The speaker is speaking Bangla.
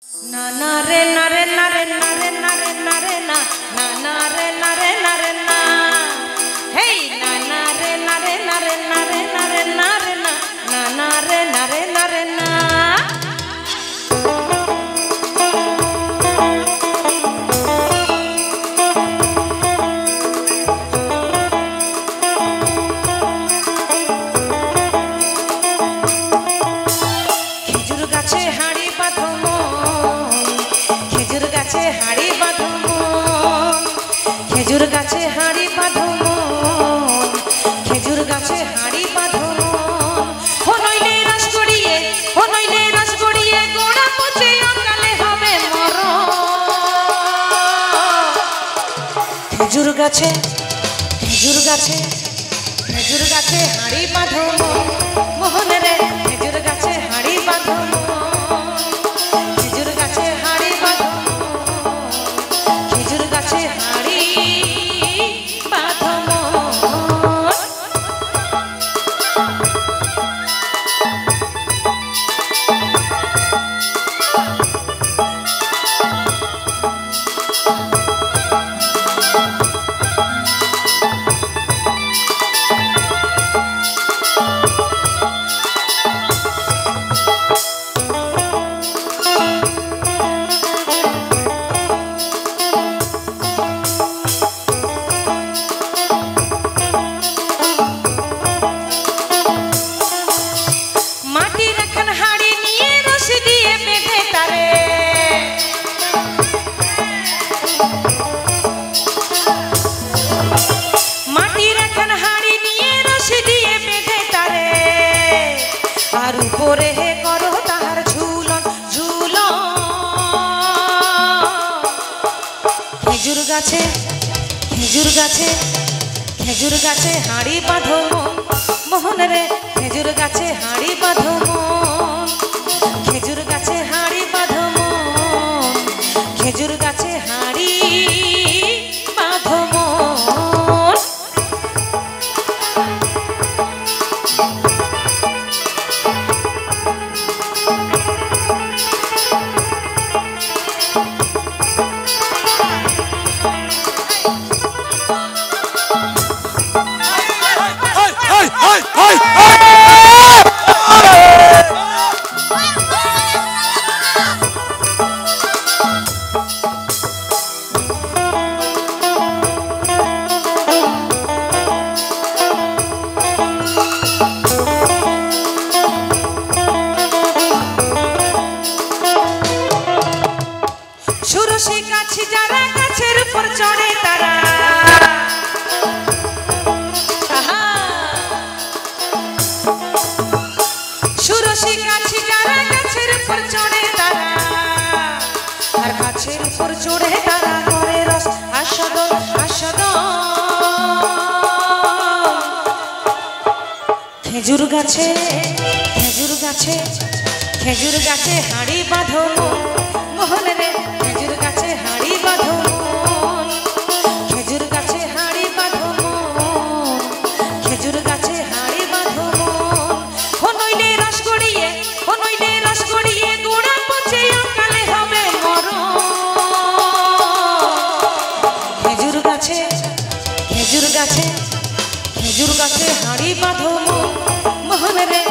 না না রে না রে না রে না রে না রে না রে না না না রে না রে না রে না হেই না না রে না রে না রে না রে না রে না রে না না না রে না রে না রে না খেজুর গাছে হাড়ি বাঁধো খেজুর গাছে হাড়ি বাঁধো খেজুর গাছে হাড়ি বাঁধো খেজুর গাছে হাড়ি বাঁধো ও নইলে রস গড়িয়ে গোড়া পচে অকালে হবে মরণ খেজুর গাছে হাড়ি বাঁধো মোহন রে খেজুর গাছে হাড়ি বাঁধো খেজুর গাছে হাড়ি বাঁধো খেজুর গাছে হাড়ি বাঁধো উপরে করো তাহার ঝুলন ঝুলন খেজুর গাছে হাড়ি বাঁধো মোহন রে খেজুর গাছে হাড়ি বাঁধো খেজুর গাছে হাড়ি বাঁধো খেজুর গাছে হাড়ি বাঁধো সুরসী গাছি যারা গাছের উপর চড়ে তারা সুরসী গাছি যারা গাছের উপর চড়ে তারা আর গাছের উপর চড়ে তারা করে রস আস্বাদন খেজুর গাছে হাড়ি বাঁধো মোহন রে খেজুর গাছে হাড়ি বাঁধো খেজুর গাছে হাড়ি বাঁধো খেজুর গাছে হাড়ি বাঁধো ও নইলে রস গড়িয়ে গোড়া পচে অকালে হবে মরণ খেজুর গাছে হাড়ি বাঁধো মোহন রে